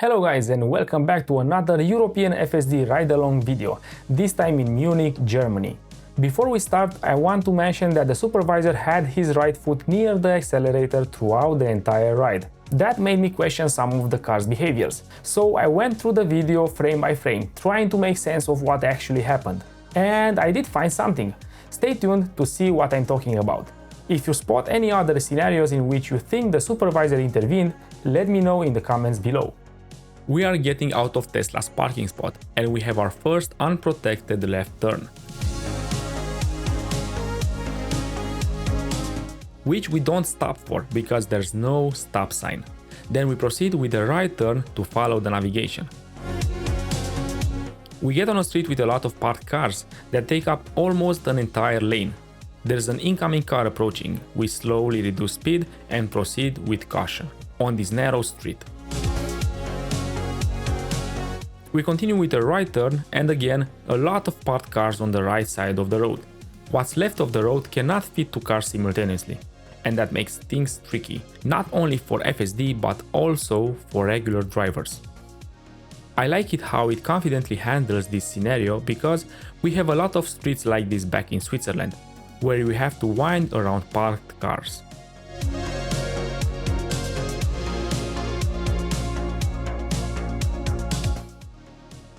Hello guys and welcome back to another European FSD ride-along video, this time in Munich, Germany. Before we start, I want to mention that the supervisor had his right foot near the accelerator throughout the entire ride. That made me question some of the car's behaviors, so I went through the video frame by frame, trying to make sense of what actually happened. And I did find something. Stay tuned to see what I'm talking about. If you spot any other scenarios in which you think the supervisor intervened, let me know in the comments below. We are getting out of Tesla's parking spot and we have our first unprotected left turn, which we don't stop for because there's no stop sign. Then we proceed with the right turn to follow the navigation. We get on a street with a lot of parked cars that take up almost an entire lane. There's an incoming car approaching. We slowly reduce speed and proceed with caution on this narrow street. We continue with a right turn and again a lot of parked cars on the right side of the road. What's left of the road cannot fit two cars simultaneously, and that makes things tricky, not only for FSD but also for regular drivers. I like it how it confidently handles this scenario because we have a lot of streets like this back in Switzerland, where we have to wind around parked cars.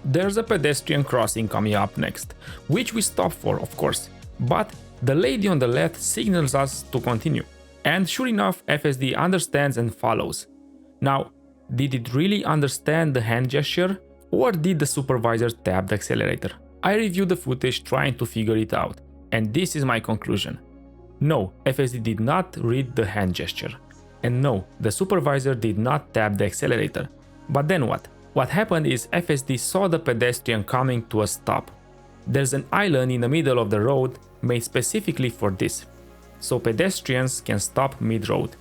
There's a pedestrian crossing coming up next, which we stop for, of course, but the lady on the left signals us to continue. And sure enough, FSD understands and follows. Now, did it really understand the hand gesture, or did the supervisor tap the accelerator? I reviewed the footage trying to figure it out, and this is my conclusion. No, FSD did not read the hand gesture. And no, the supervisor did not tap the accelerator. But then what? What happened is FSD saw the pedestrian coming to a stop. There's an island in the middle of the road made specifically for this, so pedestrians can stop mid-road.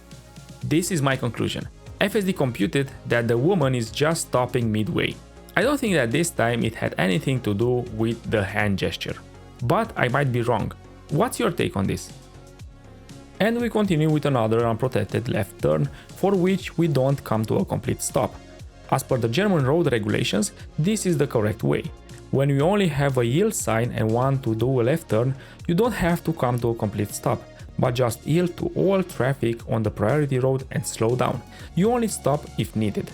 This is my conclusion. FSD computed that the woman is just stopping midway. I don't think that this time it had anything to do with the hand gesture, but I might be wrong. What's your take on this? And we continue with another unprotected left turn for which we don't come to a complete stop. As per the German road regulations, this is the correct way. When you only have a yield sign and want to do a left turn, you don't have to come to a complete stop, but just yield to all traffic on the priority road and slow down. You only stop if needed.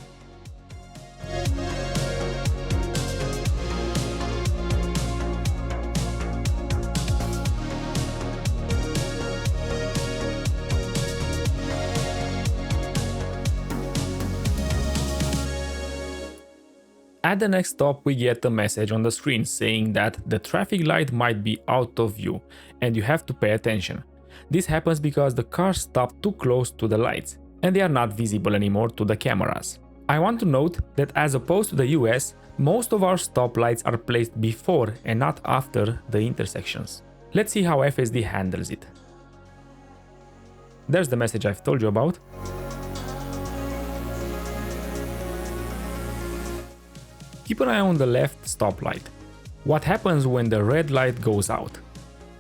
At the next stop, we get a message on the screen saying that the traffic light might be out of view and you have to pay attention. This happens because the cars stopped too close to the lights and they are not visible anymore to the cameras. I want to note that as opposed to the US, most of our stop lights are placed before and not after the intersections. Let's see how FSD handles it. There's the message I've told you about. Keep an eye on the left stoplight. What happens when the red light goes out?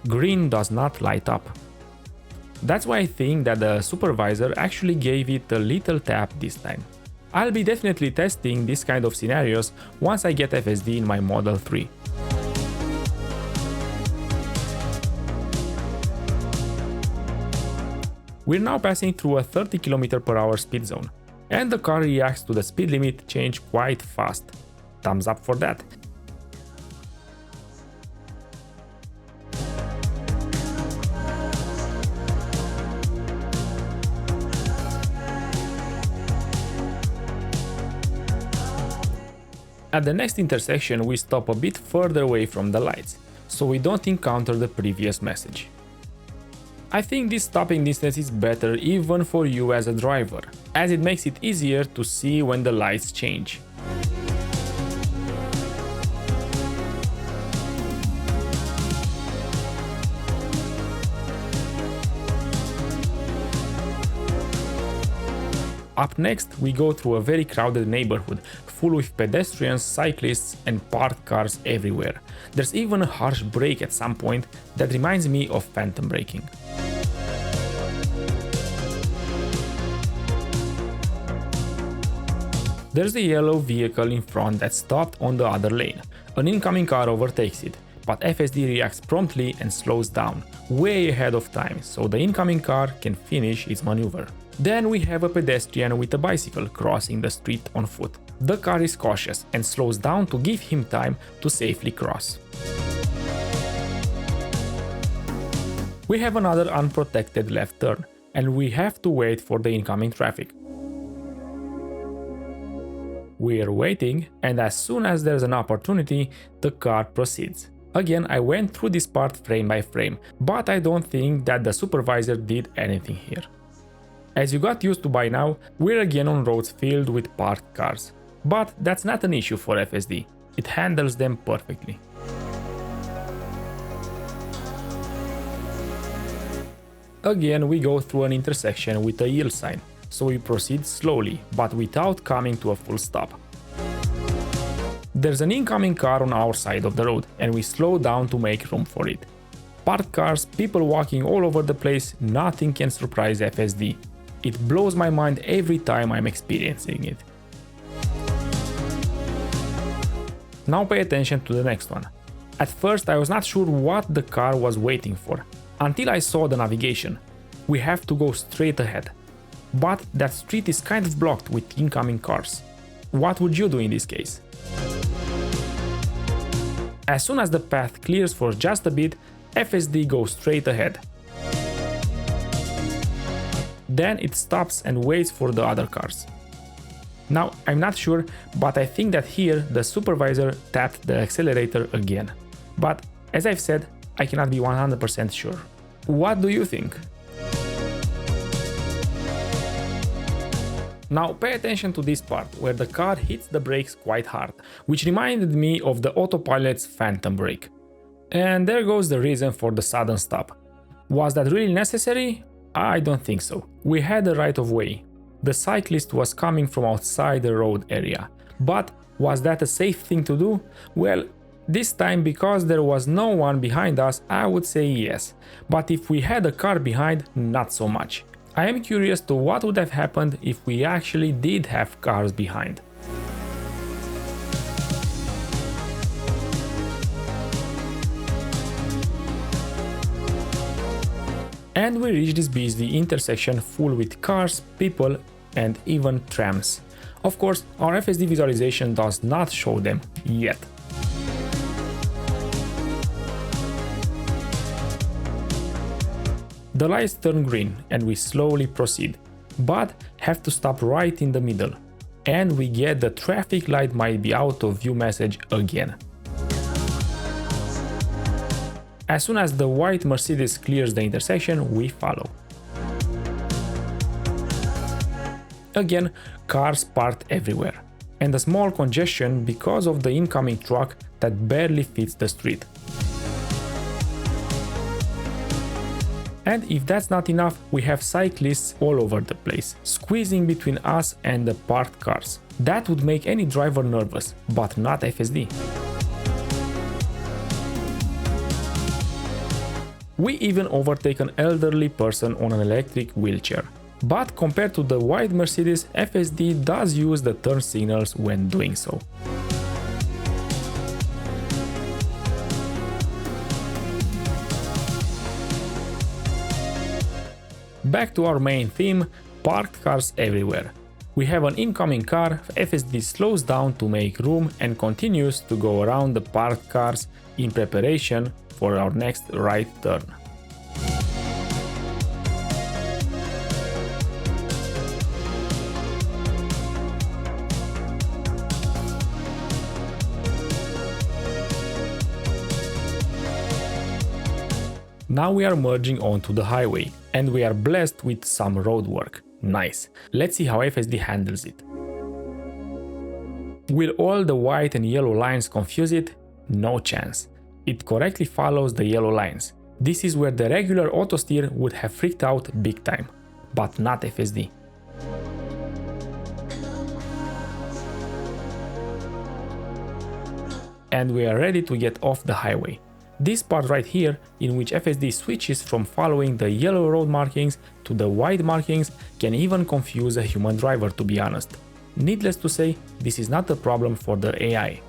Green does not light up. That's why I think that the supervisor actually gave it a little tap this time. I'll be definitely testing this kind of scenarios once I get FSD in my Model 3. We're now passing through a 30 km/h speed zone, and the car reacts to the speed limit change quite fast. Thumbs up for that. At the next intersection, we stop a bit further away from the lights, so we don't encounter the previous message. I think this stopping distance is better even for you as a driver, as it makes it easier to see when the lights change. Up next, we go through a very crowded neighborhood, full with pedestrians, cyclists and parked cars everywhere. There's even a harsh brake at some point that reminds me of phantom braking. There's a yellow vehicle in front that stopped on the other lane. An incoming car overtakes it, but FSD reacts promptly and slows down, way ahead of time, so the incoming car can finish its maneuver. Then we have a pedestrian with a bicycle crossing the street on foot. The car is cautious and slows down to give him time to safely cross. We have another unprotected left turn, and we have to wait for the incoming traffic. We are waiting, and as soon as there's an opportunity, the car proceeds. Again, I went through this part frame by frame, but I don't think that the supervisor did anything here. As you got used to by now, we're again on roads filled with parked cars. But that's not an issue for FSD, it handles them perfectly. Again, we go through an intersection with a yield sign, so we proceed slowly, but without coming to a full stop. There's an incoming car on our side of the road, and we slow down to make room for it. Parked cars, people walking all over the place, nothing can surprise FSD. It blows my mind every time I'm experiencing it. Now pay attention to the next one. At first I was not sure what the car was waiting for, until I saw the navigation. We have to go straight ahead. But that street is kind of blocked with incoming cars. What would you do in this case? As soon as the path clears for just a bit, FSD goes straight ahead. Then it stops and waits for the other cars. Now, I'm not sure, but I think that here the supervisor tapped the accelerator again. But as I've said, I cannot be 100% sure. What do you think? Now pay attention to this part, where the car hits the brakes quite hard, which reminded me of the autopilot's phantom brake. And there goes the reason for the sudden stop. Was that really necessary? I don't think so. We had the right of way. The cyclist was coming from outside the road area. But was that a safe thing to do? Well, this time, because there was no one behind us, I would say yes. But if we had a car behind, not so much. I am curious to what would have happened if we actually did have cars behind. And we reach this busy intersection full with cars, people, and even trams. Of course, our FSD visualization does not show them yet. The lights turn green and we slowly proceed, but have to stop right in the middle. And we get the traffic light might be out of view message again. As soon as the white Mercedes clears the intersection, we follow. Again, cars parked everywhere, and a small congestion because of the incoming truck that barely fits the street. And if that's not enough, we have cyclists all over the place, squeezing between us and the parked cars. That would make any driver nervous, but not FSD. We even overtake an elderly person on an electric wheelchair. But compared to the white Mercedes, FSD does use the turn signals when doing so. Back to our main theme, parked cars everywhere. We have an incoming car, FSD slows down to make room and continues to go around the parked cars in preparation for our next right turn. Now we are merging onto the highway, and we are blessed with some road work. Nice. Let's see how FSD handles it. Will all the white and yellow lines confuse it? No chance. It correctly follows the yellow lines. This is where the regular auto steer would have freaked out big time, but not FSD. And we are ready to get off the highway. This part right here, in which FSD switches from following the yellow road markings to the white markings, can even confuse a human driver, to be honest. Needless to say, this is not a problem for the AI.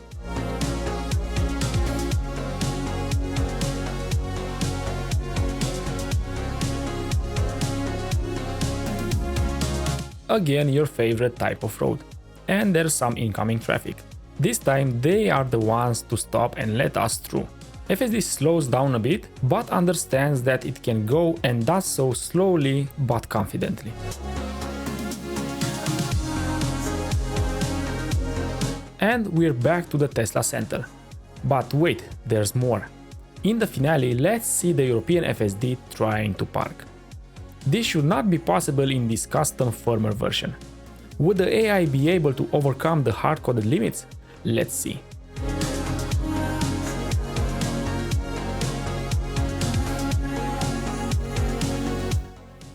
Again, your favorite type of road. And there's some incoming traffic. This time they are the ones to stop and let us through. FSD slows down a bit, but understands that it can go and does so slowly but confidently. And we're back to the Tesla Center. But wait, there's more. In the finale, let's see the European FSD trying to park. This should not be possible in this custom firmware version. Would the AI be able to overcome the hard-coded limits? Let's see.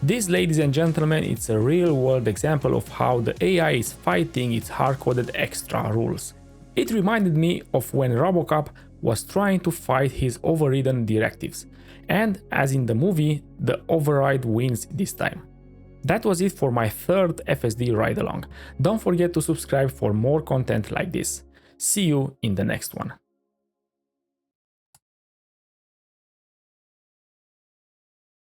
This, ladies and gentlemen, it's a real-world example of how the AI is fighting its hard-coded extra rules. It reminded me of when RoboCop was trying to fight his overridden directives, and as in the movie, the override wins this time. That was it for my third FSD ride-along. Don't forget to subscribe for more content like this. See you in the next one.